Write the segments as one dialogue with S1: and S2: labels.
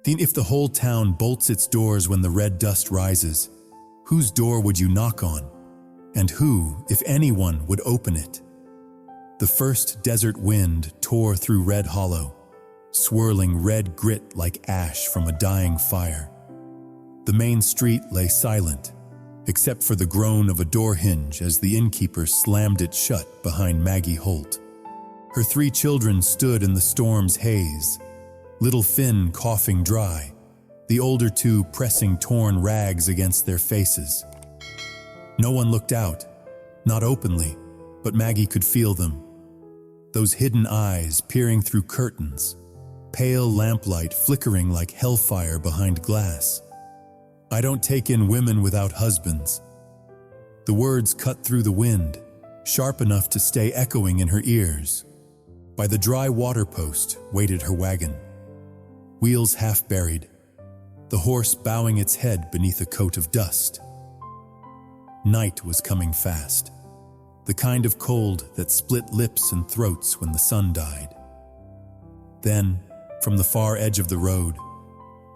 S1: If the whole town bolts its doors when the red dust rises, whose door would you knock on? And who, if anyone, would open it? The first desert wind tore through Red Hollow, swirling red grit like ash from a dying fire. The main street lay silent, except for the groan of a door hinge as the innkeeper slammed it shut behind Maggie Holt. Her 3 children stood in the storm's haze, little Finn coughing dry, the older 2 pressing torn rags against their faces. No one looked out, not openly, but Maggie could feel them. Those hidden eyes peering through curtains, pale lamplight flickering like hellfire behind glass. I don't take in women without husbands. The words cut through the wind, sharp enough to stay echoing in her ears. By the dry water post waited her wagon, wheels half buried, the horse bowing its head beneath a coat of dust. Night was coming fast, the kind of cold that split lips and throats when the sun died. Then, from the far edge of the road,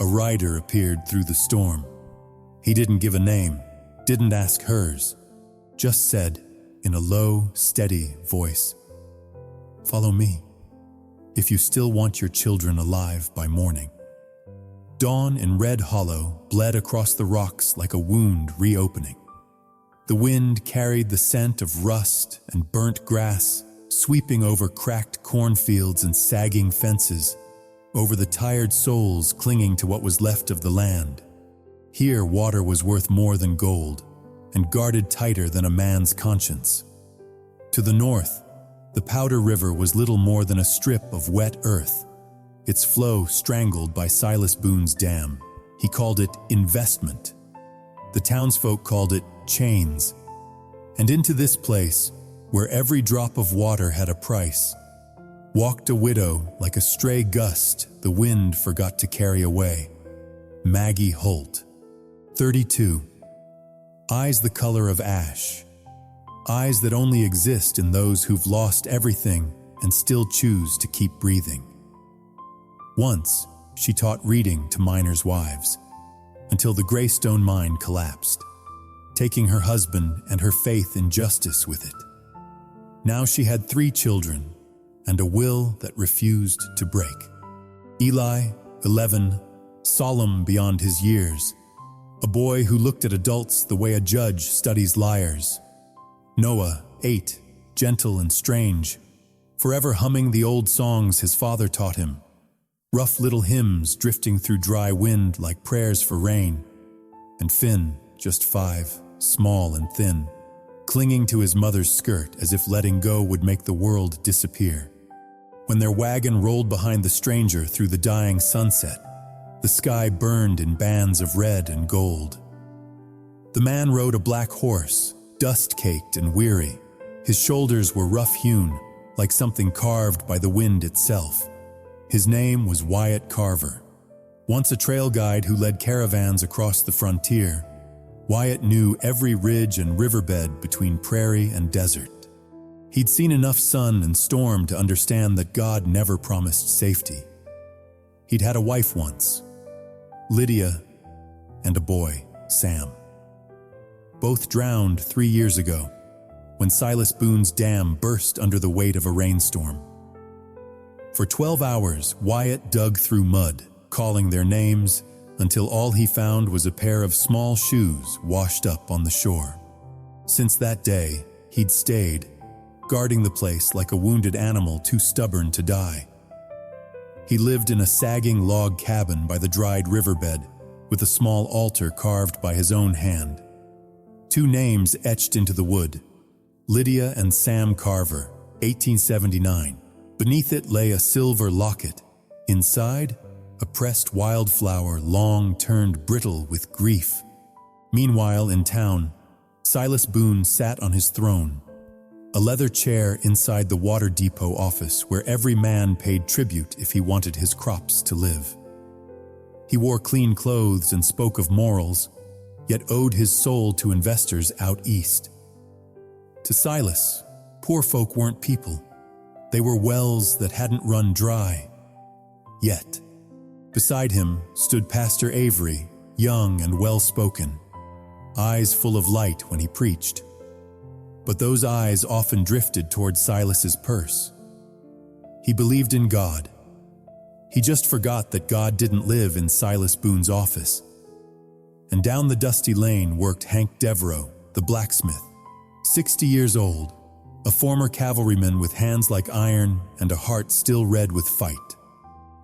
S1: a rider appeared through the storm. He didn't give a name, didn't ask hers, just said, in a low, steady voice, "Follow me, if you still want your children alive by morning." Dawn in Red Hollow bled across the rocks like a wound reopening. The wind carried the scent of rust and burnt grass, sweeping over cracked cornfields and sagging fences, over the tired souls clinging to what was left of the land. Here water was worth more than gold, and guarded tighter than a man's conscience. To the north, the Powder River was little more than a strip of wet earth, its flow strangled by Silas Boone's dam. He called it investment. The townsfolk called it chains. And into this place, where every drop of water had a price, walked a widow like a stray gust the wind forgot to carry away. Maggie Holt, 32. Eyes the color of ash. Eyes that only exist in those who've lost everything and still choose to keep breathing. Once, she taught reading to miners' wives, until the Greystone mine collapsed, taking her husband and her faith in justice with it. Now she had 3 children and a will that refused to break. Eli, 11, solemn beyond his years, a boy who looked at adults the way a judge studies liars. Noah, 8, gentle and strange, forever humming the old songs his father taught him, rough little hymns drifting through dry wind like prayers for rain. And Finn, just 5, small and thin, clinging to his mother's skirt as if letting go would make the world disappear. When their wagon rolled behind the stranger through the dying sunset, the sky burned in bands of red and gold. The man rode a black horse, dust-caked and weary. His shoulders were rough-hewn, like something carved by the wind itself. His name was Wyatt Carver. Once a trail guide who led caravans across the frontier, Wyatt knew every ridge and riverbed between prairie and desert. He'd seen enough sun and storm to understand that God never promised safety. He'd had a wife once, Lydia, and a boy, Sam. Both drowned 3 years ago, when Silas Boone's dam burst under the weight of a rainstorm. For 12 hours, Wyatt dug through mud, calling their names, until all he found was a pair of small shoes washed up on the shore. Since that day, he'd stayed, guarding the place like a wounded animal too stubborn to die. He lived in a sagging log cabin by the dried riverbed, with a small altar carved by his own hand. 2 names etched into the wood, Lydia and Sam Carver, 1879. Beneath it lay a silver locket. Inside, a pressed wildflower long turned brittle with grief. Meanwhile, in town, Silas Boone sat on his throne, a leather chair inside the water depot office where every man paid tribute if he wanted his crops to live. He wore clean clothes and spoke of morals, yet owed his soul to investors out east. To Silas, poor folk weren't people. They were wells that hadn't run dry. Yet, Beside him stood Pastor Avery, young and well-spoken, eyes full of light when he preached. But those eyes often drifted toward Silas's purse. He believed in God. He just forgot that God didn't live in Silas Boone's office. And down the dusty lane worked Hank Devereaux, the blacksmith, 60 years old, a former cavalryman with hands like iron and a heart still red with fight.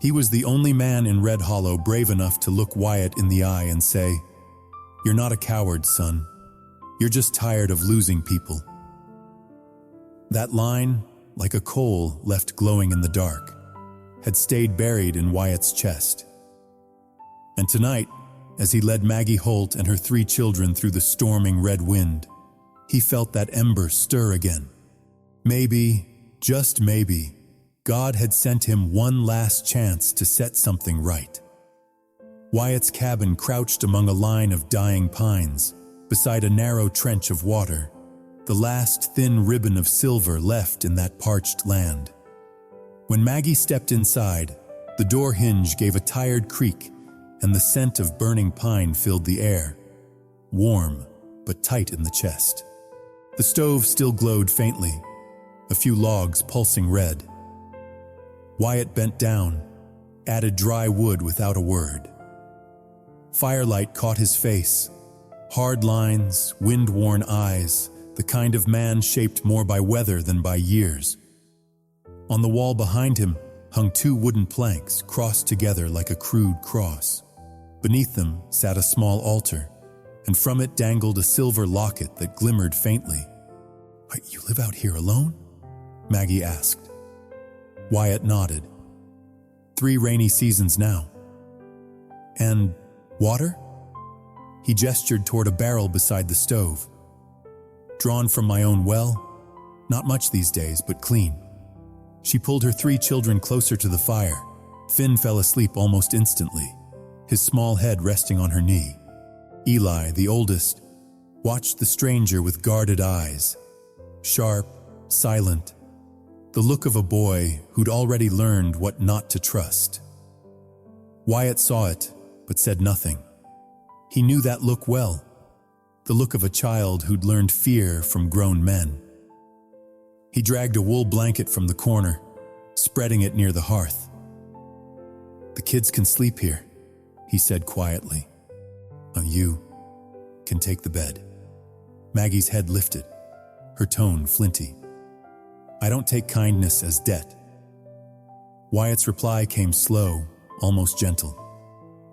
S1: He was the only man in Red Hollow brave enough to look Wyatt in the eye and say, "You're not a coward, son. You're just tired of losing people." That line, like a coal left glowing in the dark, had stayed buried in Wyatt's chest. And tonight, as he led Maggie Holt and her 3 children through the storming red wind, he felt that ember stir again. Maybe, just maybe, God had sent him one last chance to set something right. Wyatt's cabin crouched among a line of dying pines, beside a narrow trench of water, the last thin ribbon of silver left in that parched land. When Maggie stepped inside, the door hinge gave a tired creak, and the scent of burning pine filled the air, warm but tight in the chest. The stove still glowed faintly, a few logs pulsing red. Wyatt bent down, added dry wood without a word. Firelight caught his face, hard lines, wind-worn eyes, the kind of man shaped more by weather than by years. On the wall behind him hung 2 wooden planks crossed together like a crude cross. Beneath them sat a small altar, and from it dangled a silver locket that glimmered faintly. "You live out here alone?" Maggie asked. Wyatt nodded. 3 rainy seasons now. "And water?" He gestured toward a barrel beside the stove. "Drawn from my own well. Not much these days, but clean." She pulled her 3 children closer to the fire. Finn fell asleep almost instantly, his small head resting on her knee. Eli, the oldest, watched the stranger with guarded eyes, sharp, silent, the look of a boy who'd already learned what not to trust. Wyatt saw it, but said nothing. He knew that look well, the look of a child who'd learned fear from grown men. He dragged a wool blanket from the corner, spreading it near the hearth. "The kids can sleep here," he said quietly. "You can take the bed." Maggie's head lifted, her tone flinty. "I don't take kindness as debt." Wyatt's reply came slow, almost gentle.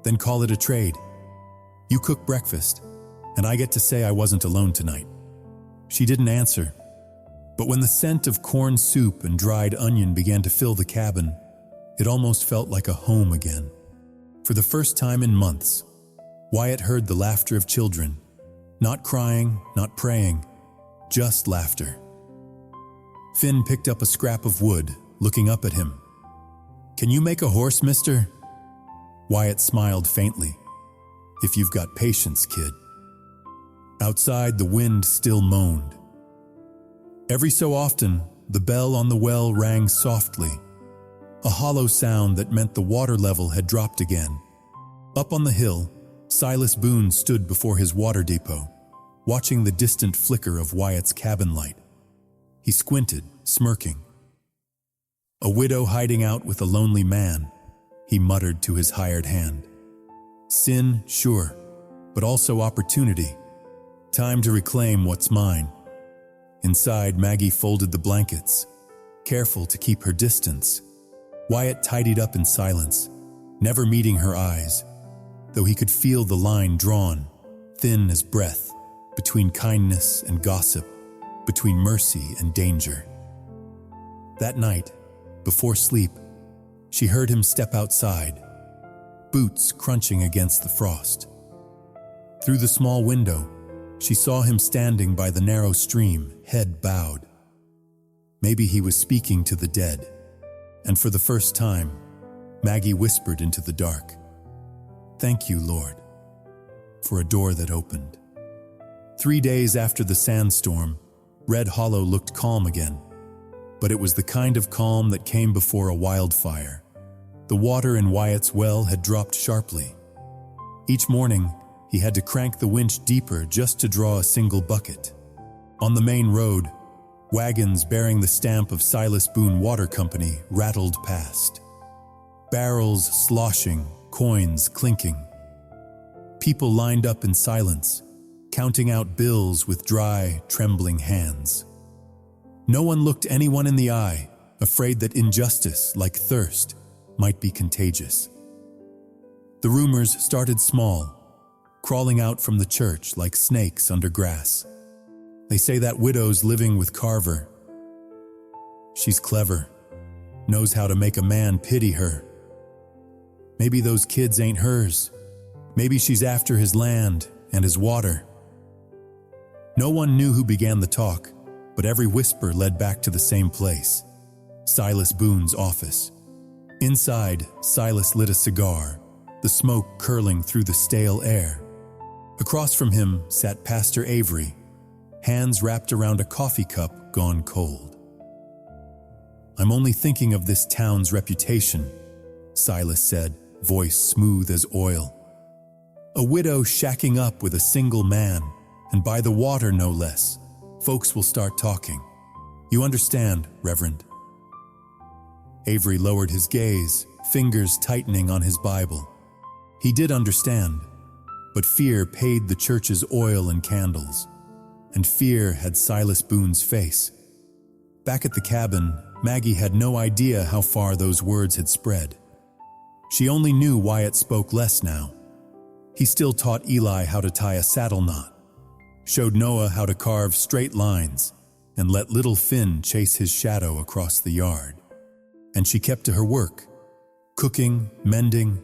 S1: "Then call it a trade. You cook breakfast, and I get to say I wasn't alone tonight." She didn't answer, but when the scent of corn soup and dried onion began to fill the cabin, it almost felt like a home again. For the first time in months, Wyatt heard the laughter of children, not crying, not praying, just laughter. Finn picked up a scrap of wood, looking up at him. "Can you make a horse, mister?" Wyatt smiled faintly. "If you've got patience, kid." Outside, the wind still moaned. Every so often, the bell on the well rang softly, a hollow sound that meant the water level had dropped again. Up on the hill, Silas Boone stood before his water depot, watching the distant flicker of Wyatt's cabin light. He squinted, smirking. "A widow hiding out with a lonely man," he muttered to his hired hand. "Sin, sure, but also opportunity. Time to reclaim what's mine." Inside, Maggie folded the blankets, careful to keep her distance. Wyatt tidied up in silence, never meeting her eyes, though he could feel the line drawn, thin as breath, between kindness and gossip, between mercy and danger. That night, before sleep, she heard him step outside, boots crunching against the frost. Through the small window, she saw him standing by the narrow stream, head bowed. Maybe he was speaking to the dead, and for the first time, Maggie whispered into the dark, "Thank you, Lord, for a door that opened." 3 days after the sandstorm, Red Hollow looked calm again, but it was the kind of calm that came before a wildfire, The water in Wyatt's well had dropped sharply. Each morning, he had to crank the winch deeper just to draw a single bucket. On the main road, wagons bearing the stamp of Silas Boone Water Company rattled past. Barrels sloshing, coins clinking. People lined up in silence, counting out bills with dry, trembling hands. No one looked anyone in the eye, afraid that injustice, like thirst, might be contagious. The rumors started small, crawling out from the church like snakes under grass. They say that widow's living with Carver. She's clever, knows how to make a man pity her. Maybe those kids ain't hers. Maybe she's after his land and his water. No one knew who began the talk, but every whisper led back to the same place, Silas Boone's office. Inside, Silas lit a cigar, the smoke curling through the stale air. Across from him sat Pastor Avery, hands wrapped around a coffee cup gone cold. "I'm only thinking of this town's reputation," Silas said, voice smooth as oil. "A widow shacking up with a single man, and by the water no less. Folks will start talking. You understand, Reverend?" Avery lowered his gaze, fingers tightening on his Bible. He did understand, but fear paid the church's oil and candles, and fear had Silas Boone's face. Back at the cabin, Maggie had no idea how far those words had spread. She only knew Wyatt spoke less now. He still taught Eli how to tie a saddle knot, showed Noah how to carve straight lines, and let little Finn chase his shadow across the yard. And she kept to her work, cooking, mending,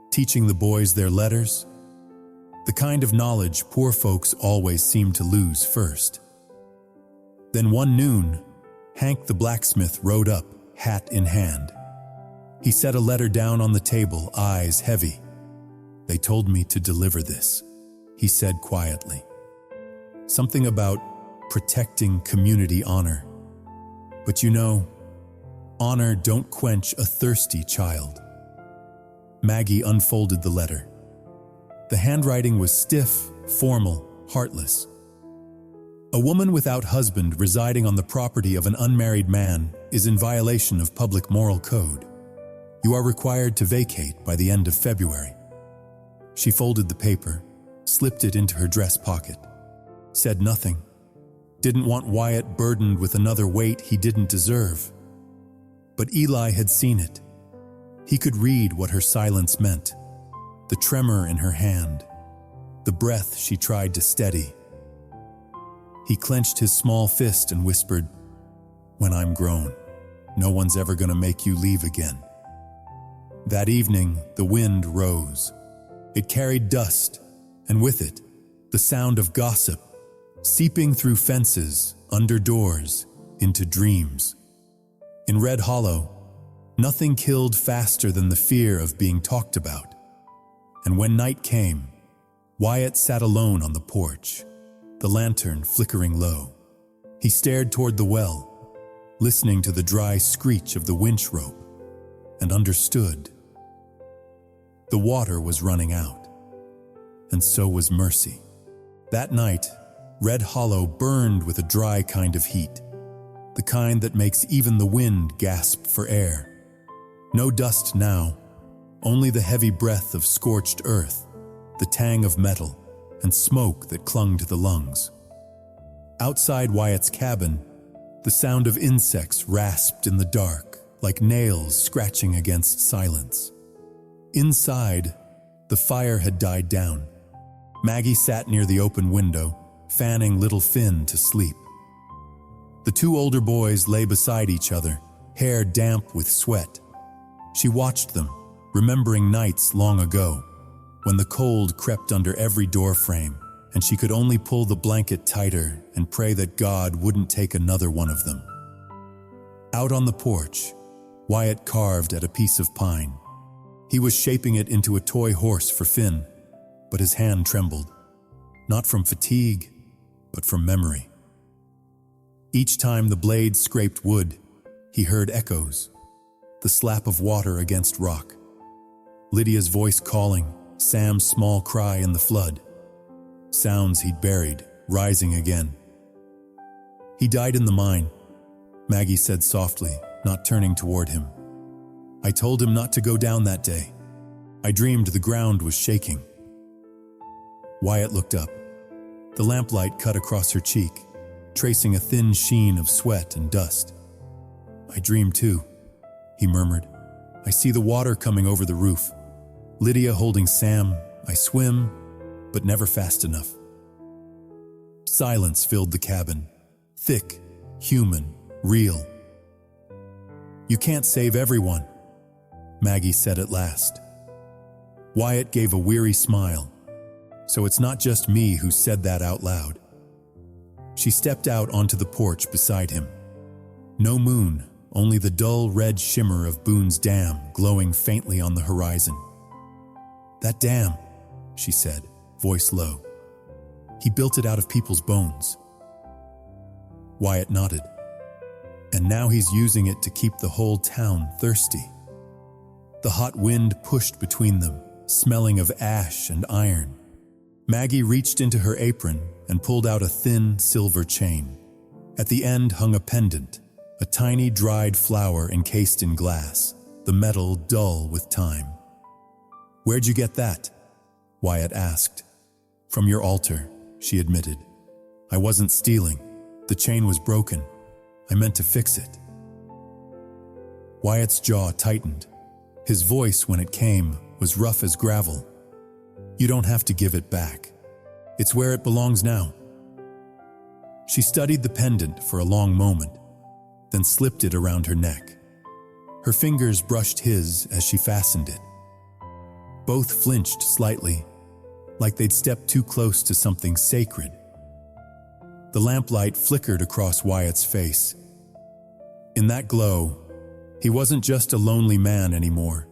S1: teaching the boys their letters. The kind of knowledge poor folks always seem to lose first. Then one noon, Hank the blacksmith rode up, hat in hand. He set a letter down on the table, eyes heavy. "They told me to deliver this," he said quietly. Something about protecting community honor. But you know, honor don't quench a thirsty child. Maggie unfolded the letter. The handwriting was stiff, formal, heartless. "A woman without husband residing on the property of an unmarried man is in violation of public moral code. You are required to vacate by the end of February." She folded the paper, slipped it into her dress pocket, said nothing, didn't want Wyatt burdened with another weight he didn't deserve. But Eli had seen it. He could read what her silence meant, the tremor in her hand, the breath she tried to steady. He clenched his small fist and whispered, "When I'm grown, no one's ever gonna make you leave again." That evening, the wind rose. It carried dust, and with it, the sound of gossip, seeping through fences, under doors, into dreams. In Red Hollow, nothing killed faster than the fear of being talked about. And when night came, Wyatt sat alone on the porch, the lantern flickering low. He stared toward the well, listening to the dry screech of the winch rope, and understood. The water was running out, and so was mercy. That night, Red Hollow burned with a dry kind of heat, the kind that makes even the wind gasp for air. No dust now, only the heavy breath of scorched earth, the tang of metal, and smoke that clung to the lungs. Outside Wyatt's cabin, the sound of insects rasped in the dark, like nails scratching against silence. Inside, the fire had died down. Maggie sat near the open window, fanning little Finn to sleep. The two older boys lay beside each other, hair damp with sweat. She watched them, remembering nights long ago, when the cold crept under every doorframe, and she could only pull the blanket tighter and pray that God wouldn't take another one of them. Out on the porch, Wyatt carved at a piece of pine. He was shaping it into a toy horse for Finn, but his hand trembled, not from fatigue, but from memory. Each time the blade scraped wood, he heard echoes, the slap of water against rock, Lydia's voice calling, Sam's small cry in the flood. Sounds he'd buried, rising again. "He died in the mine," Maggie said softly, not turning toward him. "I told him not to go down that day. I dreamed the ground was shaking." Wyatt looked up. The lamplight cut across her cheek, tracing a thin sheen of sweat and dust. "I dream too," he murmured. "I see the water coming over the roof. Lydia holding Sam. I swim, but never fast enough." Silence filled the cabin, thick, human, real. "You can't save everyone," Maggie said at last. Wyatt gave a weary smile. "So it's not just me who said that out loud." She stepped out onto the porch beside him. No moon, only the dull red shimmer of Boone's Dam glowing faintly on the horizon. "That dam," she said, voice low. "He built it out of people's bones." Wyatt nodded. "And now he's using it to keep the whole town thirsty." The hot wind pushed between them, smelling of ash and iron. Maggie reached into her apron and pulled out a thin silver chain. At the end hung a pendant, a tiny dried flower encased in glass, the metal dull with time. "Where'd you get that?" Wyatt asked. "From your altar," she admitted. "I wasn't stealing. The chain was broken. I meant to fix it." Wyatt's jaw tightened. His voice, when it came, was rough as gravel. "You don't have to give it back. It's where it belongs now." She studied the pendant for a long moment, then slipped it around her neck. Her fingers brushed his as she fastened it. Both flinched slightly, like they'd stepped too close to something sacred. The lamplight flickered across Wyatt's face. In that glow, he wasn't just a lonely man anymore.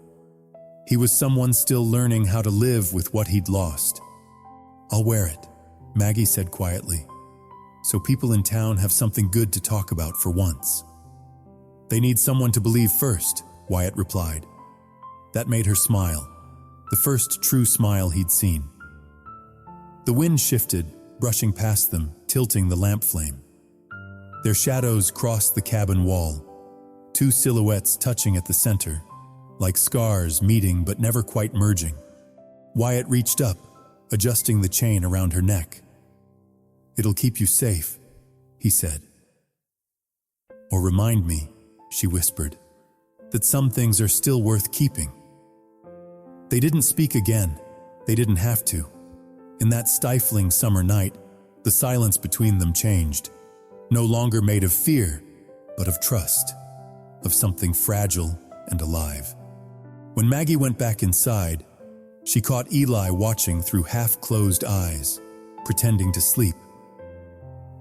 S1: He was someone still learning how to live with what he'd lost. "I'll wear it," Maggie said quietly, "so people in town have something good to talk about for once." "They need someone to believe first," Wyatt replied. That made her smile, the first true smile he'd seen. The wind shifted, brushing past them, tilting the lamp flame. Their shadows crossed the cabin wall, two silhouettes touching at the center, like scars meeting but never quite merging. Wyatt reached up, adjusting the chain around her neck. "It'll keep you safe," he said. "Or remind me," she whispered, "that some things are still worth keeping." They didn't speak again. They didn't have to. In that stifling summer night, the silence between them changed, no longer made of fear, but of trust, of something fragile and alive. When Maggie went back inside, she caught Eli watching through half-closed eyes, pretending to sleep.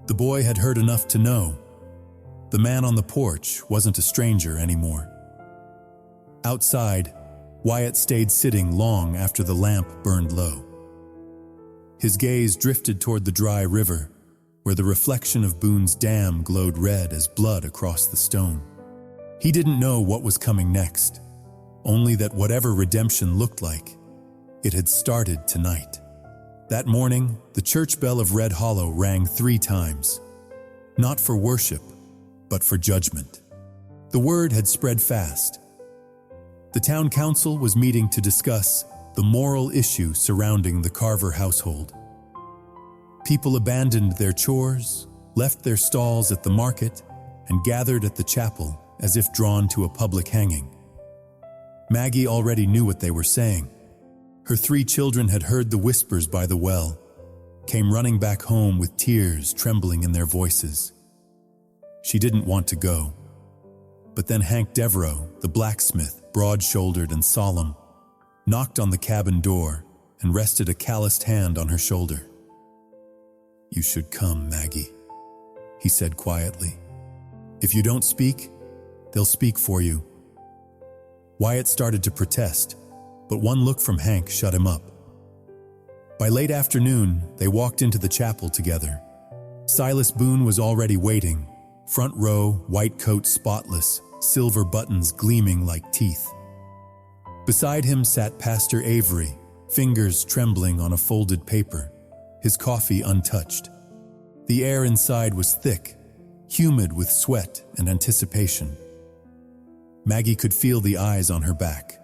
S1: The boy had heard enough to know. The man on the porch wasn't a stranger anymore. Outside, Wyatt stayed sitting long after the lamp burned low. His gaze drifted toward the dry river, where the reflection of Boone's Dam glowed red as blood across the stone. He didn't know what was coming next, only that whatever redemption looked like, it had started tonight. That morning, the church bell of Red Hollow rang 3 times, not for worship, but for judgment. The word had spread fast. The town council was meeting to discuss the moral issue surrounding the Carver household. People abandoned their chores, left their stalls at the market, and gathered at the chapel as if drawn to a public hanging. Maggie already knew what they were saying. Her 3 children had heard the whispers by the well, came running back home with tears trembling in their voices. She didn't want to go. But then Hank Devereaux, the blacksmith, broad-shouldered and solemn, knocked on the cabin door and rested a calloused hand on her shoulder. "You should come, Maggie," he said quietly. "If you don't speak, they'll speak for you." Wyatt started to protest, but one look from Hank shut him up. By late afternoon, they walked into the chapel together. Silas Boone was already waiting, front row, white coat spotless, silver buttons gleaming like teeth. Beside him sat Pastor Avery, fingers trembling on a folded paper, his coffee untouched. The air inside was thick, humid with sweat and anticipation. Maggie could feel the eyes on her back.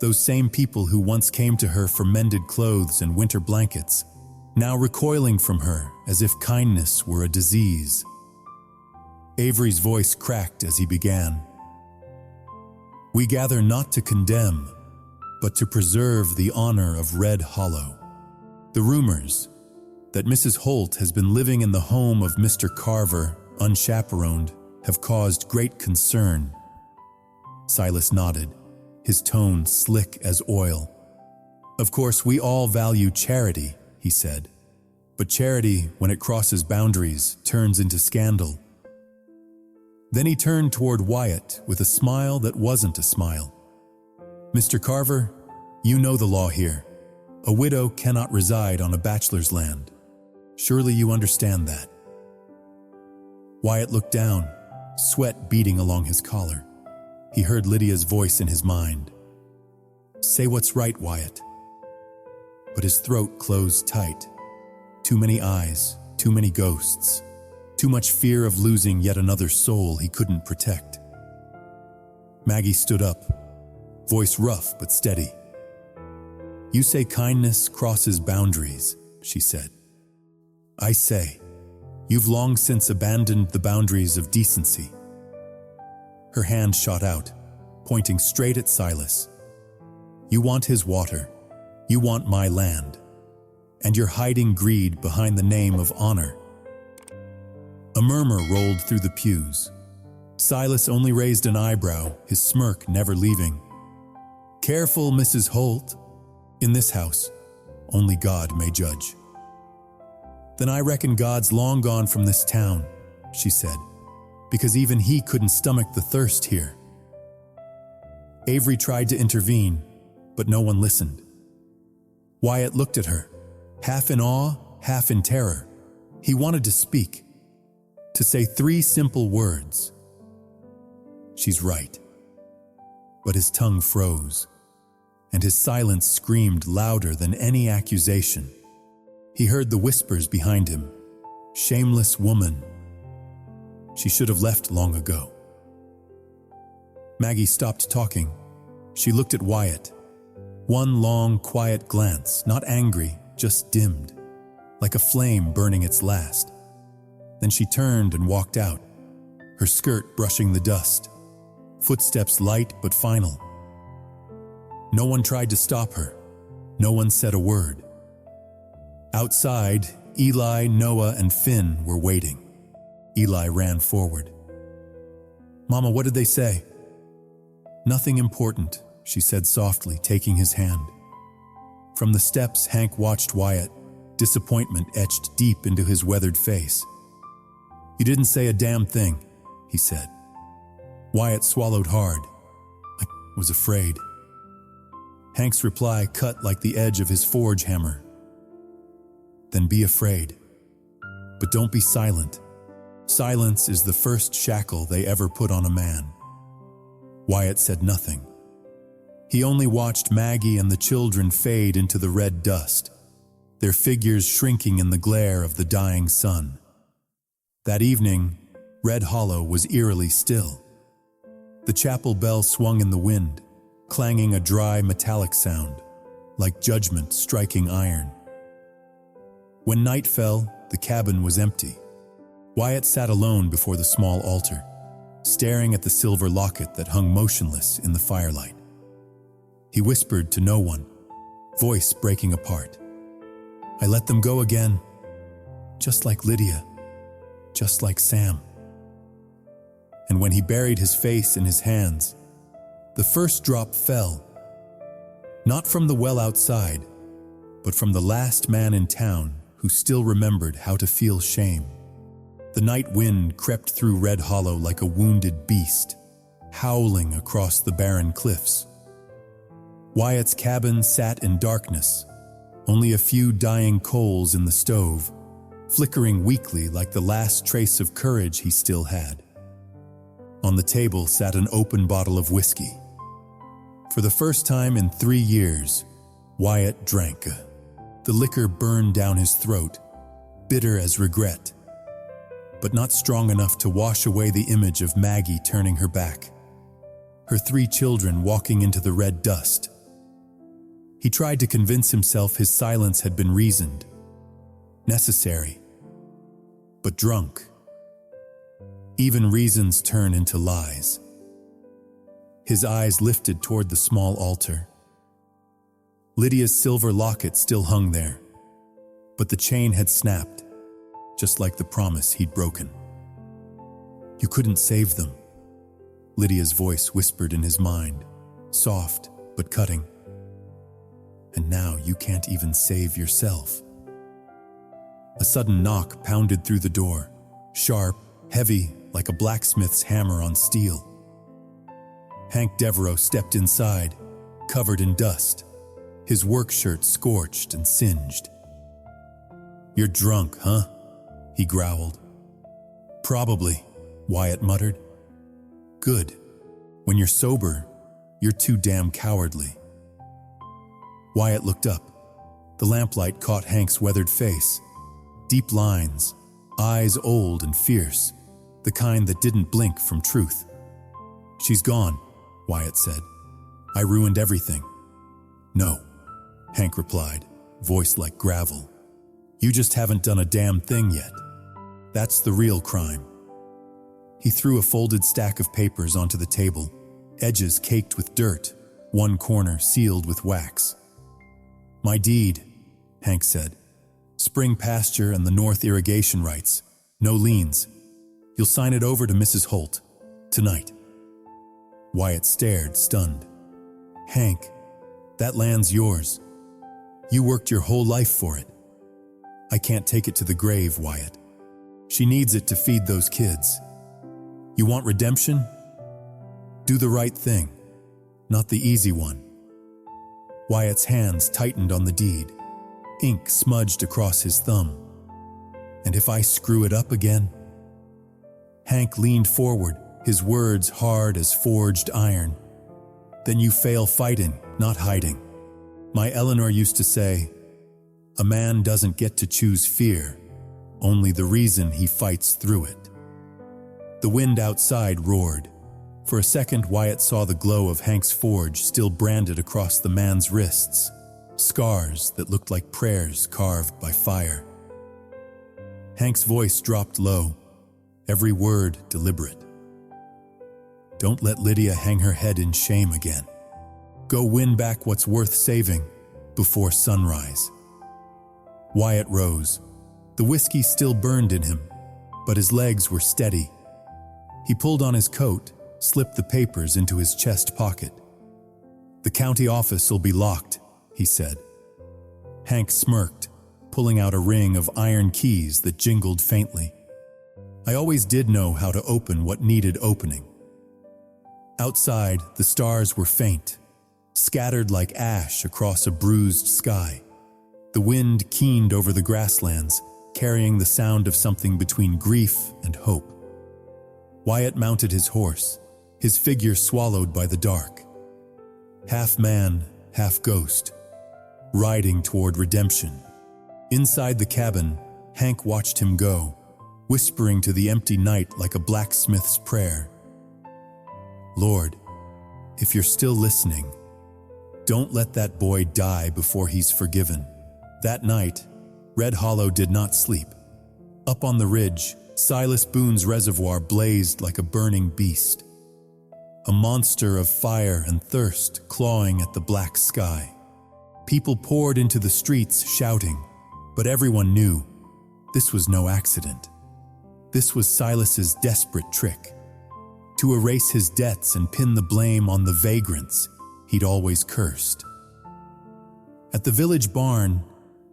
S1: Those same people who once came to her for mended clothes and winter blankets, now recoiling from her as if kindness were a disease. Avery's voice cracked as he began. "We gather not to condemn, but to preserve the honor of Red Hollow. The rumors that Mrs. Holt has been living in the home of Mr. Carver, unchaperoned, have caused great concern." Silas nodded, his tone slick as oil. "Of course, we all value charity," he said. "But charity, when it crosses boundaries, turns into scandal." Then he turned toward Wyatt with a smile that wasn't a smile. "Mr. Carver, you know the law here. A widow cannot reside on a bachelor's land. Surely you understand that." Wyatt looked down, sweat beading along his collar. He heard Lydia's voice in his mind. "Say what's right, Wyatt." But his throat closed tight. Too many eyes, too many ghosts, too much fear of losing yet another soul he couldn't protect. Maggie stood up, voice rough but steady. "You say kindness crosses boundaries," she said. "I say, you've long since abandoned the boundaries of decency." Her hand shot out, pointing straight at Silas. "You want his water, you want my land, and you're hiding greed behind the name of honor." A murmur rolled through the pews. Silas only raised an eyebrow, his smirk never leaving. "Careful, Mrs. Holt. In this house, only God may judge." "Then I reckon God's long gone from this town," she said, "because even he couldn't stomach the thirst here." Avery tried to intervene, but no one listened. Wyatt looked at her, half in awe, half in terror. He wanted to speak, to say 3 simple words. "She's right." But his tongue froze, and his silence screamed louder than any accusation. He heard the whispers behind him. "Shameless woman. She should have left long ago." Maggie stopped talking. She looked at Wyatt. One long, quiet glance, not angry, just dimmed, like a flame burning its last. Then she turned and walked out, her skirt brushing the dust, footsteps light but final. No one tried to stop her. No one said a word. Outside, Eli, Noah, and Finn were waiting. Eli ran forward. "Mama, what did they say?" "Nothing important," she said softly, taking his hand. From the steps, Hank watched Wyatt, disappointment etched deep into his weathered face. "You didn't say a damn thing," he said. Wyatt swallowed hard. "I was afraid." Hank's reply cut like the edge of his forge hammer. "Then be afraid. But don't be silent. Silence is the first shackle they ever put on a man." Wyatt said nothing. He only watched Maggie and the children fade into the red dust, their figures shrinking in the glare of the dying sun. That evening, Red Hollow was eerily still. The chapel bell swung in the wind, clanging a dry metallic sound, like judgment striking iron. When night fell, the cabin was empty. Wyatt sat alone before the small altar, staring at the silver locket that hung motionless in the firelight. He whispered to no one, voice breaking apart. "I let them go again, just like Lydia, just like Sam." And when he buried his face in his hands, the first drop fell, not from the well outside, but from the last man in town who still remembered how to feel shame. The night wind crept through Red Hollow like a wounded beast, howling across the barren cliffs. Wyatt's cabin sat in darkness, only a few dying coals in the stove, flickering weakly like the last trace of courage he still had. On the table sat an open bottle of whiskey. For the first time in 3 years, Wyatt drank. The liquor burned down his throat, bitter as regret, but not strong enough to wash away the image of Maggie turning her back, her 3 children walking into the red dust. He tried to convince himself his silence had been reasoned, necessary, but drunk. Even reasons turn into lies. His eyes lifted toward the small altar. Lydia's silver locket still hung there, but the chain had snapped, just like the promise he'd broken. You couldn't save them, Lydia's voice whispered in his mind, soft but cutting. And now you can't even save yourself. A sudden knock pounded through the door, sharp, heavy, like a blacksmith's hammer on steel. Hank Devereaux stepped inside, covered in dust, his work shirt scorched and singed. You're drunk, huh? He growled. Probably, Wyatt muttered. Good. When you're sober, you're too damn cowardly. Wyatt looked up. The lamplight caught Hank's weathered face. Deep lines, eyes old and fierce, the kind that didn't blink from truth. She's gone, Wyatt said. I ruined everything. No, Hank replied, voice like gravel. You just haven't done a damn thing yet. That's the real crime. He threw a folded stack of papers onto the table, edges caked with dirt, one corner sealed with wax. My deed, Hank said. Spring pasture and the north irrigation rights. No liens. You'll sign it over to Mrs. Holt, tonight. Wyatt stared, stunned. Hank, that land's yours. You worked your whole life for it. I can't take it to the grave, Wyatt. She needs it to feed those kids. You want redemption? Do the right thing, not the easy one. Wyatt's hands tightened on the deed. Ink smudged across his thumb. And if I screw it up again? Hank leaned forward, his words hard as forged iron. Then you fail fighting, not hiding. My Eleanor used to say, a man doesn't get to choose fear, only the reason he fights through it. The wind outside roared. For a second, Wyatt saw the glow of Hank's forge still branded across the man's wrists, scars that looked like prayers carved by fire. Hank's voice dropped low, every word deliberate. Don't let Lydia hang her head in shame again. Go win back what's worth saving before sunrise. Wyatt rose. The whiskey still burned in him, but his legs were steady. He pulled on his coat, slipped the papers into his chest pocket. The county office will be locked, he said. Hank smirked, pulling out a ring of iron keys that jingled faintly. I always did know how to open what needed opening. Outside, the stars were faint, scattered like ash across a bruised sky. The wind keened over the grasslands, carrying the sound of something between grief and hope. Wyatt mounted his horse, his figure swallowed by the dark. Half man, half ghost, riding toward redemption. Inside the cabin, Hank watched him go, whispering to the empty night like a blacksmith's prayer. Lord, if you're still listening, don't let that boy die before he's forgiven. That night, Red Hollow did not sleep. Up on the ridge, Silas Boone's reservoir blazed like a burning beast, a monster of fire and thirst clawing at the black sky. People poured into the streets shouting, but everyone knew this was no accident. This was Silas's desperate trick, to erase his debts and pin the blame on the vagrants he'd always cursed. At the village barn,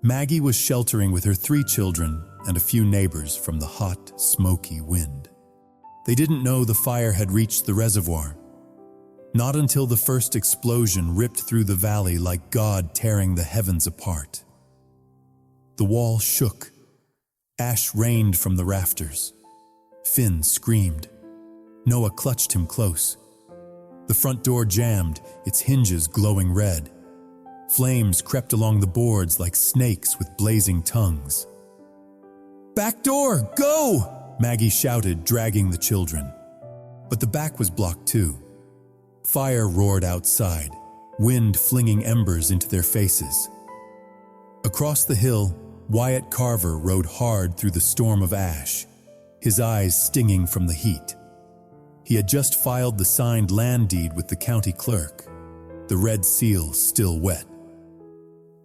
S1: Maggie was sheltering with her 3 children and a few neighbors from the hot, smoky wind. They didn't know the fire had reached the reservoir, not until the first explosion ripped through the valley like God tearing the heavens apart. The wall shook. Ash rained from the rafters. Finn screamed. Noah clutched him close. The front door jammed, its hinges glowing red. Flames crept along the boards like snakes with blazing tongues. "Back door, go!" Maggie shouted, dragging the children. But the back was blocked too. Fire roared outside, wind flinging embers into their faces. Across the hill, Wyatt Carver rode hard through the storm of ash, his eyes stinging from the heat. He had just filed the signed land deed with the county clerk, the red seal still wet.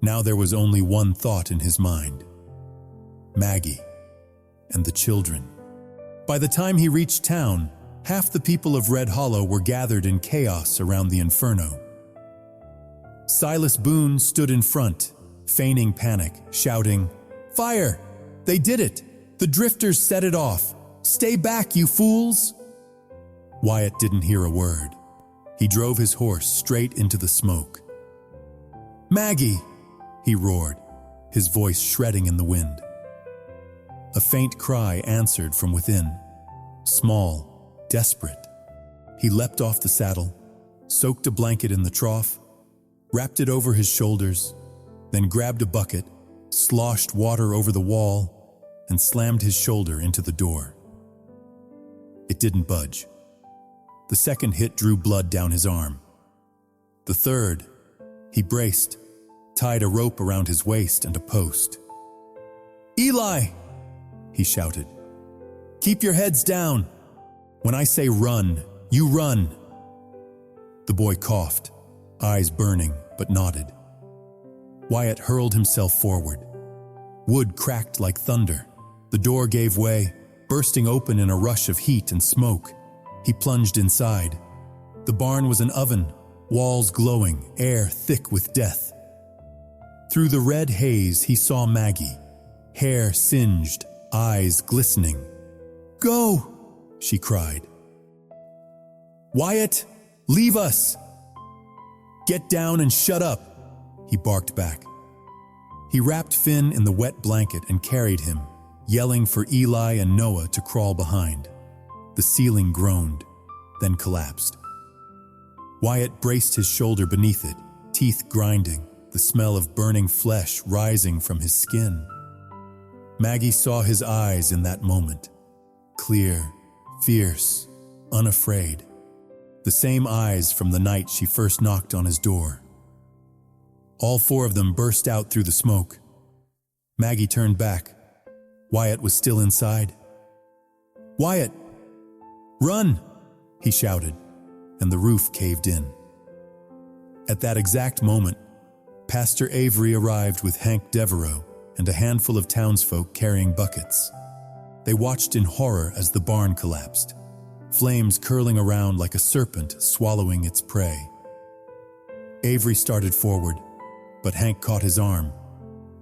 S1: Now there was only one thought in his mind: Maggie and the children. By the time he reached town, half the people of Red Hollow were gathered in chaos around the inferno. Silas Boone stood in front, feigning panic, shouting, "Fire! They did it! The drifters set it off! Stay back, you fools!" Wyatt didn't hear a word. He drove his horse straight into the smoke. "Maggie!" he roared, his voice shredding in the wind. A faint cry answered from within, small, desperate. He leapt off the saddle, soaked a blanket in the trough, wrapped it over his shoulders, then grabbed a bucket, sloshed water over the wall, and slammed his shoulder into the door. It didn't budge. The second hit drew blood down his arm. The third, he braced, tied a rope around his waist and a post. "Eli!" he shouted. "Keep your heads down. When I say run, you run." The boy coughed, eyes burning, but nodded. Wyatt hurled himself forward. Wood cracked like thunder. The door gave way, bursting open in a rush of heat and smoke. He plunged inside. The barn was an oven, walls glowing, air thick with death. Through the red haze, he saw Maggie, hair singed, eyes glistening. "Go!" she cried. "Wyatt, leave us!" "Get down and shut up!" he barked back. He wrapped Finn in the wet blanket and carried him, yelling for Eli and Noah to crawl behind. The ceiling groaned, then collapsed. Wyatt braced his shoulder beneath it, teeth grinding, the smell of burning flesh rising from his skin. Maggie saw his eyes in that moment, clear, fierce, unafraid. The same eyes from the night she first knocked on his door. All four of them burst out through the smoke. Maggie turned back. Wyatt was still inside. "Wyatt! Run!" he shouted, and the roof caved in. At that exact moment, Pastor Avery arrived with Hank Devereaux and a handful of townsfolk carrying buckets. They watched in horror as the barn collapsed, flames curling around like a serpent swallowing its prey. Avery started forward, but Hank caught his arm.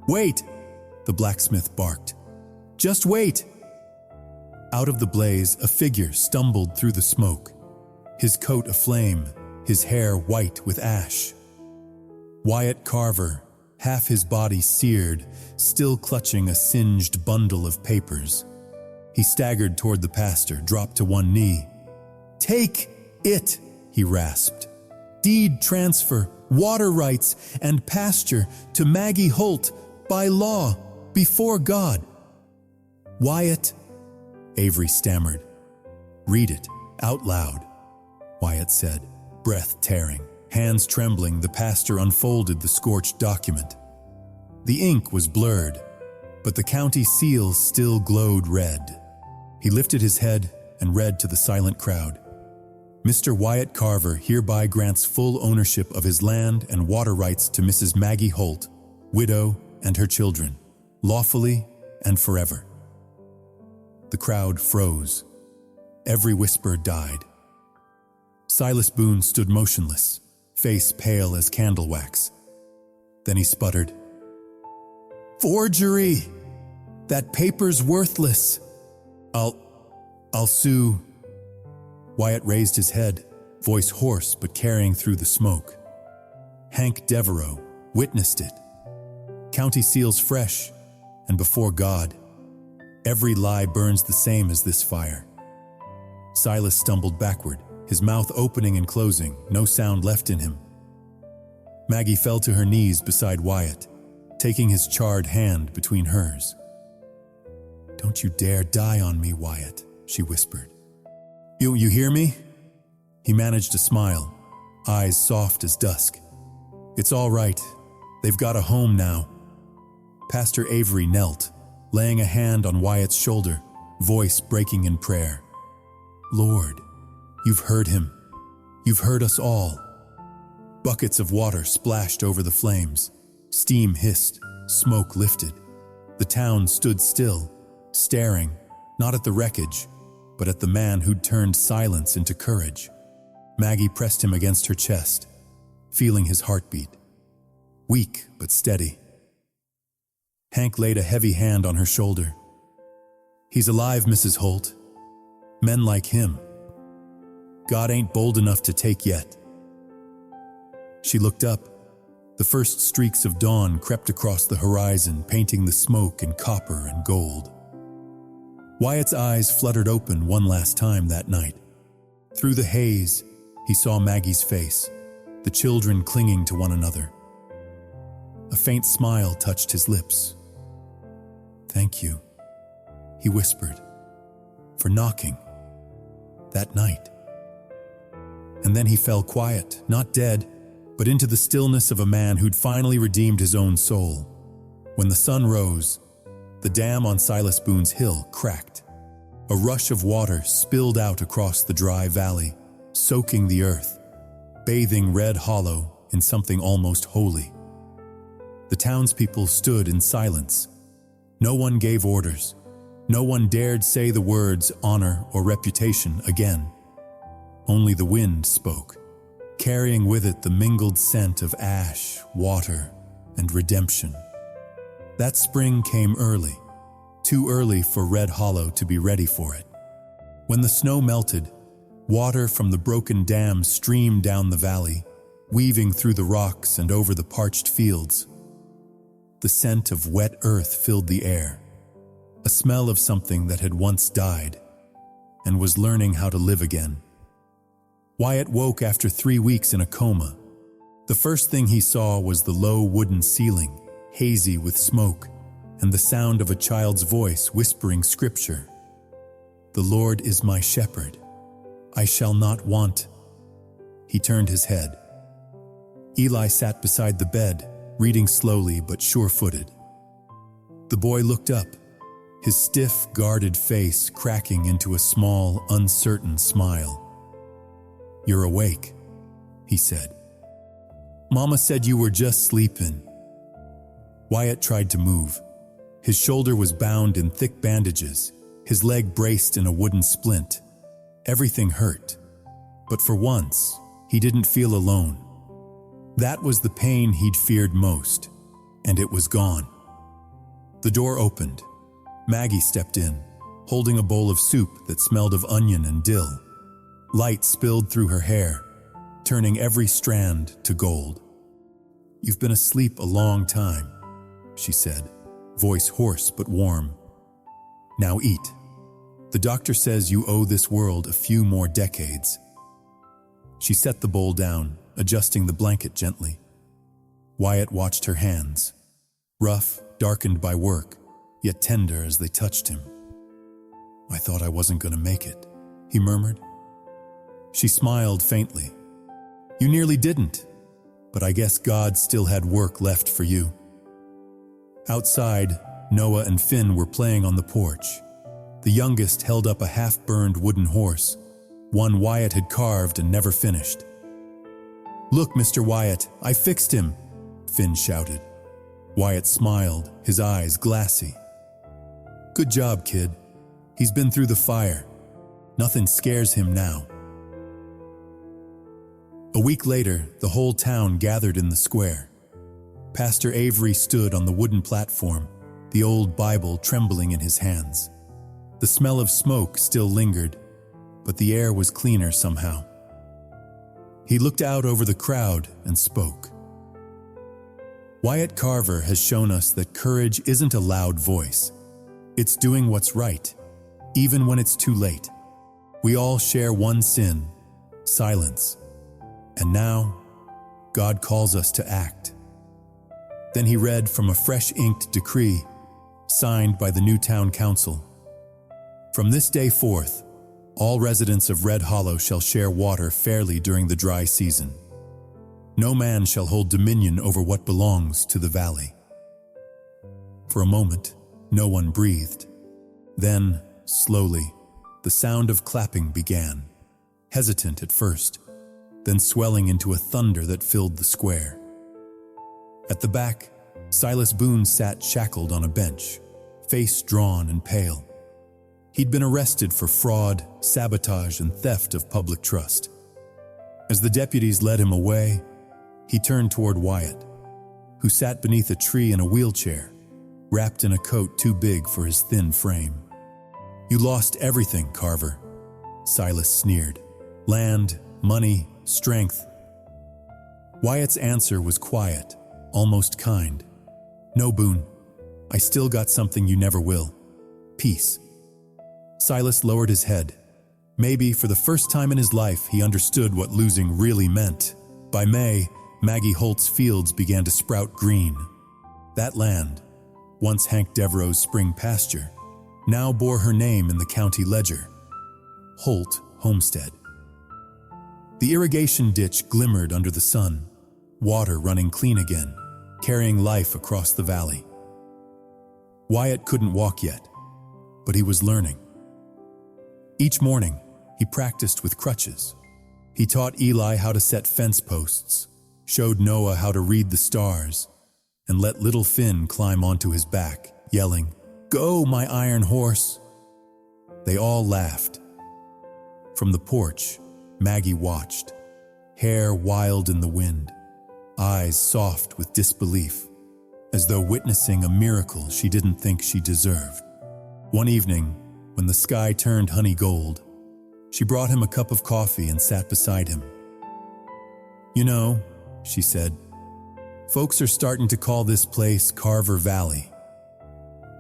S1: "Wait!" the blacksmith barked. "Just wait!" Out of the blaze, a figure stumbled through the smoke, his coat aflame, his hair white with ash. Wyatt Carver, half his body seared, still clutching a singed bundle of papers. He staggered toward the pastor, dropped to one knee. "Take it," he rasped. "Deed transfer, water rights, and pasture to Maggie Holt, by law, before God." "Wyatt," Avery stammered. "Read it, out loud," Wyatt said, breath tearing. Hands trembling, the pastor unfolded the scorched document. The ink was blurred, but the county seal still glowed red. He lifted his head and read to the silent crowd. "Mr. Wyatt Carver hereby grants full ownership of his land and water rights to Mrs. Maggie Holt, widow, and her children, lawfully and forever." The crowd froze. Every whisper died. Silas Boone stood motionless, face pale as candle wax. Then he sputtered, "Forgery! That paper's worthless. I'll sue." Wyatt raised his head, voice hoarse but carrying through the smoke. Hank Devereaux witnessed it. County seals fresh, and before God, every lie burns the same as this fire. Silas stumbled backward, his mouth opening and closing, no sound left in him. Maggie fell to her knees beside Wyatt, taking his charred hand between hers. "Don't you dare die on me, Wyatt," she whispered. You hear me?" He managed to smile, eyes soft as dusk. "It's all right. They've got a home now." Pastor Avery knelt, laying a hand on Wyatt's shoulder, voice breaking in prayer. "Lord, you've heard him. You've heard us all." Buckets of water splashed over the flames. Steam hissed, smoke lifted. The town stood still, staring, not at the wreckage, but at the man who'd turned silence into courage. Maggie pressed him against her chest, feeling his heartbeat. Weak but steady. Hank laid a heavy hand on her shoulder. "He's alive, Mrs. Holt. Men like him. God ain't bold enough to take yet." She looked up. The first streaks of dawn crept across the horizon, painting the smoke in copper and gold. Wyatt's eyes fluttered open one last time that night. Through the haze, he saw Maggie's face, the children clinging to one another. A faint smile touched his lips. "Thank you," he whispered, "for knocking that night." And then he fell quiet, not dead, but into the stillness of a man who'd finally redeemed his own soul. When the sun rose, the dam on Silas Boone's hill cracked. A rush of water spilled out across the dry valley, soaking the earth, bathing Red Hollow in something almost holy. The townspeople stood in silence. No one gave orders. No one dared say the words honor or reputation again. Only the wind spoke, carrying with it the mingled scent of ash, water, and redemption. That spring came early, too early for Red Hollow to be ready for it. When the snow melted, water from the broken dam streamed down the valley, weaving through the rocks and over the parched fields. The scent of wet earth filled the air, a smell of something that had once died and was learning how to live again. Wyatt woke after 3 weeks in a coma. The first thing he saw was the low wooden ceiling, hazy with smoke, and the sound of a child's voice whispering scripture. "The Lord is my shepherd. I shall not want." He turned his head. Eli sat beside the bed, reading slowly but sure-footed. The boy looked up, his stiff, guarded face cracking into a small, uncertain smile. "You're awake," he said. "Mama said you were just sleeping." Wyatt tried to move. His shoulder was bound in thick bandages, his leg braced in a wooden splint. Everything hurt, but for once, he didn't feel alone. That was the pain he'd feared most, and it was gone. The door opened. Maggie stepped in, holding a bowl of soup that smelled of onion and dill. Light spilled through her hair, turning every strand to gold. "You've been asleep a long time," she said, voice hoarse but warm. "Now eat. The doctor says you owe this world a few more decades." She set the bowl down, adjusting the blanket gently. Wyatt watched her hands, rough, darkened by work, yet tender as they touched him. "I thought I wasn't going to make it," he murmured. She smiled faintly. "You nearly didn't, but I guess God still had work left for you." Outside, Noah and Finn were playing on the porch. The youngest held up a half-burned wooden horse, one Wyatt had carved and never finished. "Look, Mr. Wyatt, I fixed him," Finn shouted. Wyatt smiled, his eyes glassy. "Good job, kid. He's been through the fire. Nothing scares him now." A week later, the whole town gathered in the square. Pastor Avery stood on the wooden platform, the old Bible trembling in his hands. The smell of smoke still lingered, but the air was cleaner somehow. He looked out over the crowd and spoke. "Wyatt Carver has shown us that courage isn't a loud voice. It's doing what's right, even when it's too late. We all share one sin, silence. And now, God calls us to act. Then he read from a fresh-inked decree signed by the new town council. From this day forth, all residents of Red Hollow shall share water fairly during the dry season. No man shall hold dominion over what belongs to the valley. For a moment, no one breathed. Then, slowly, the sound of clapping began, hesitant at first, then swelling into a thunder that filled the square. At the back, Silas Boone sat shackled on a bench, face drawn and pale. He'd been arrested for fraud, sabotage, and theft of public trust. As the deputies led him away, he turned toward Wyatt, who sat beneath a tree in a wheelchair, wrapped in a coat too big for his thin frame. "You lost everything, Carver," Silas sneered. "Land, money, strength." Wyatt's answer was quiet, almost kind. "No, Boone, I still got something you never will. Peace." Silas lowered his head. Maybe for the first time in his life, he understood what losing really meant. By May, Maggie Holt's fields began to sprout green. That land, once Hank Devereaux's spring pasture, now bore her name in the county ledger: Holt Homestead. The irrigation ditch glimmered under the sun, water running clean again, carrying life across the valley. Wyatt couldn't walk yet, but he was learning. Each morning, he practiced with crutches. He taught Eli how to set fence posts, showed Noah how to read the stars, and let little Finn climb onto his back, yelling, "Go, my iron horse!" They all laughed. From the porch, Maggie watched, hair wild in the wind, eyes soft with disbelief, as though witnessing a miracle she didn't think she deserved. One evening, when the sky turned honey gold, she brought him a cup of coffee and sat beside him. "You know," she said, "folks are starting to call this place Carver Valley."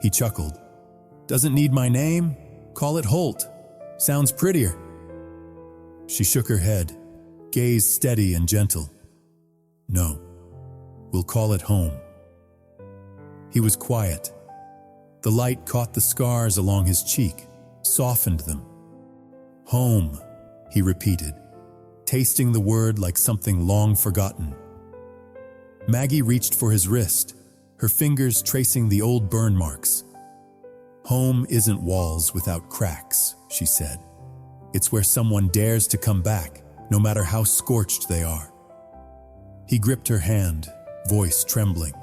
S1: He chuckled. "Doesn't need my name? Call it Holt. Sounds prettier." She shook her head, gaze steady and gentle. "No, we'll call it home." He was quiet. The light caught the scars along his cheek, softened them. "Home," he repeated, tasting the word like something long forgotten. Maggie reached for his wrist, her fingers tracing the old burn marks. "Home isn't walls without cracks," she said. "It's where someone dares to come back, no matter how scorched they are." He gripped her hand, voice trembling.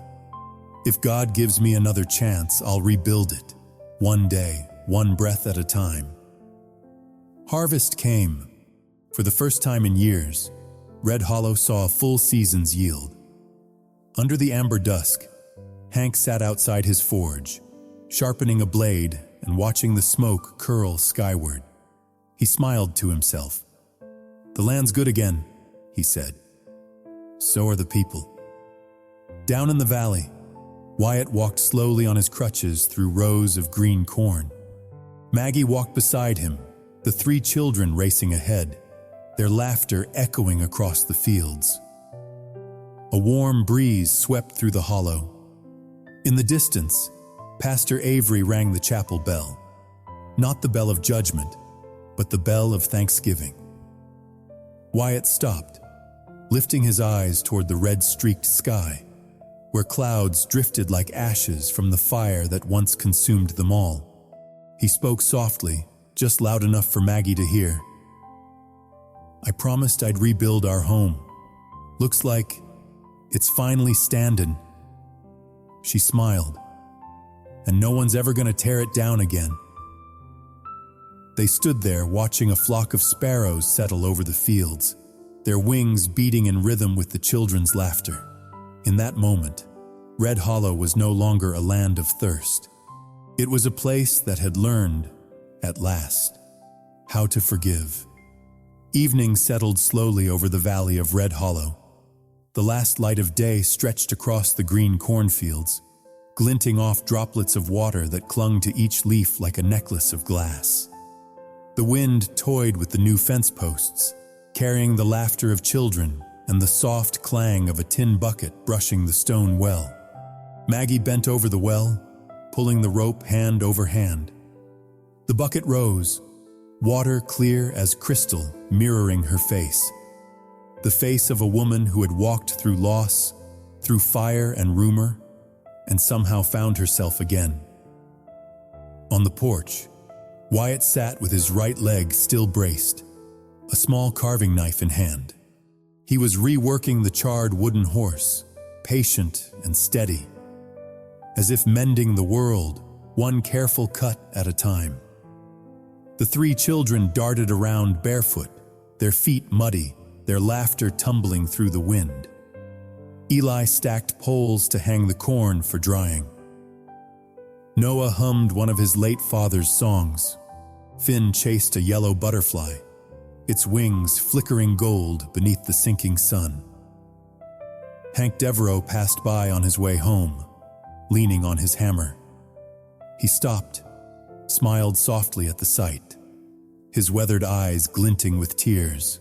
S1: "If God gives me another chance, I'll rebuild it, one day, one breath at a time." Harvest came. For the first time in years, Red Hollow saw a full season's yield. Under the amber dusk, Hank sat outside his forge, sharpening a blade and watching the smoke curl skyward. He smiled to himself. "The land's good again," he said. "So are the people." Down in the valley, Wyatt walked slowly on his crutches through rows of green corn. Maggie walked beside him, the three children racing ahead, their laughter echoing across the fields. A warm breeze swept through the hollow. In the distance, Pastor Avery rang the chapel bell. Not the bell of judgment, but the bell of thanksgiving. Wyatt stopped, lifting his eyes toward the red-streaked sky, where clouds drifted like ashes from the fire that once consumed them all. He spoke softly, just loud enough for Maggie to hear. "I promised I'd rebuild our home. Looks like it's finally standing." She smiled. "And no one's ever gonna tear it down again." They stood there watching a flock of sparrows settle over the fields, their wings beating in rhythm with the children's laughter. In that moment, Red Hollow was no longer a land of thirst. It was a place that had learned, at last, how to forgive. Evening settled slowly over the valley of Red Hollow. The last light of day stretched across the green cornfields, glinting off droplets of water that clung to each leaf like a necklace of glass. The wind toyed with the new fence posts, carrying the laughter of children and the soft clang of a tin bucket brushing the stone well. Maggie bent over the well, pulling the rope hand over hand. The bucket rose, water clear as crystal mirroring her face. The face of a woman who had walked through loss, through fire and rumor, and somehow found herself again. On the porch, Wyatt sat with his right leg still braced, a small carving knife in hand. He was reworking the charred wooden horse, patient and steady, as if mending the world, one careful cut at a time. The three children darted around barefoot, their feet muddy, their laughter tumbling through the wind. Eli stacked poles to hang the corn for drying. Noah hummed one of his late father's songs. Finn chased a yellow butterfly, its wings flickering gold beneath the sinking sun. Hank Devereaux passed by on his way home, leaning on his hammer. He stopped, smiled softly at the sight, his weathered eyes glinting with tears.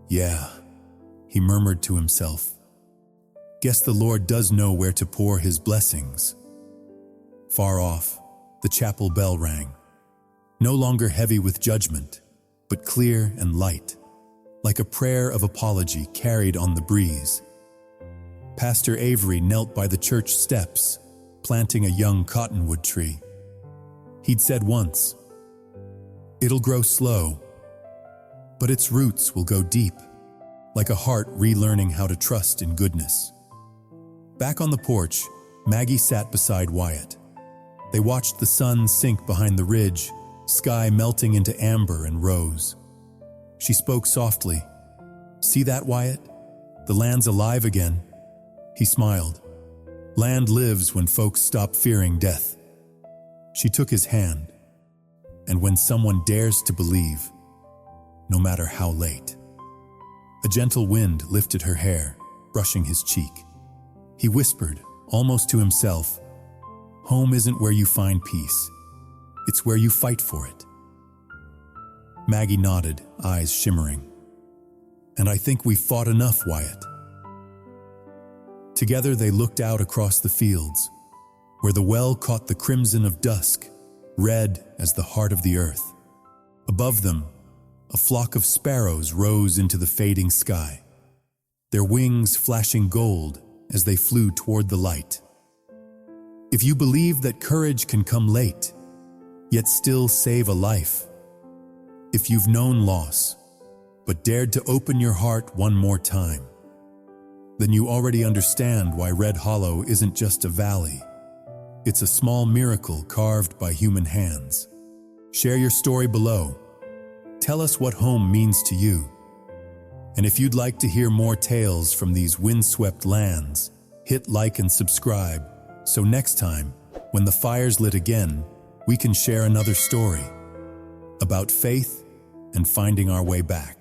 S1: "Yeah," he murmured to himself. "Guess the Lord does know where to pour his blessings." Far off, the chapel bell rang, no longer heavy with judgment, but clear and light, like a prayer of apology carried on the breeze. Pastor Avery knelt by the church steps, planting a young cottonwood tree. He'd said once, "It'll grow slow, but its roots will go deep, like a heart relearning how to trust in goodness." Back on the porch, Maggie sat beside Wyatt. They watched the sun sink behind the ridge, sky melting into amber and rose. She spoke softly. "See that, Wyatt? The land's alive again." He smiled. "Land lives when folks stop fearing death." She took his hand. "And when someone dares to believe, no matter how late." A gentle wind lifted her hair, brushing his cheek. He whispered, almost to himself, "Home isn't where you find peace. It's where you fight for it." Maggie nodded, eyes shimmering. "And I think we've fought enough, Wyatt." Together they looked out across the fields, where the well caught the crimson of dusk, red as the heart of the earth. Above them, a flock of sparrows rose into the fading sky, their wings flashing gold as they flew toward the light. If you believe that courage can come late, yet still save a life, if you've known loss, but dared to open your heart one more time, then you already understand why Red Hollow isn't just a valley. It's a small miracle carved by human hands. Share your story below. Tell us what home means to you. And if you'd like to hear more tales from these windswept lands, hit like and subscribe, so next time, when the fire's lit again, we can share another story about faith and finding our way back.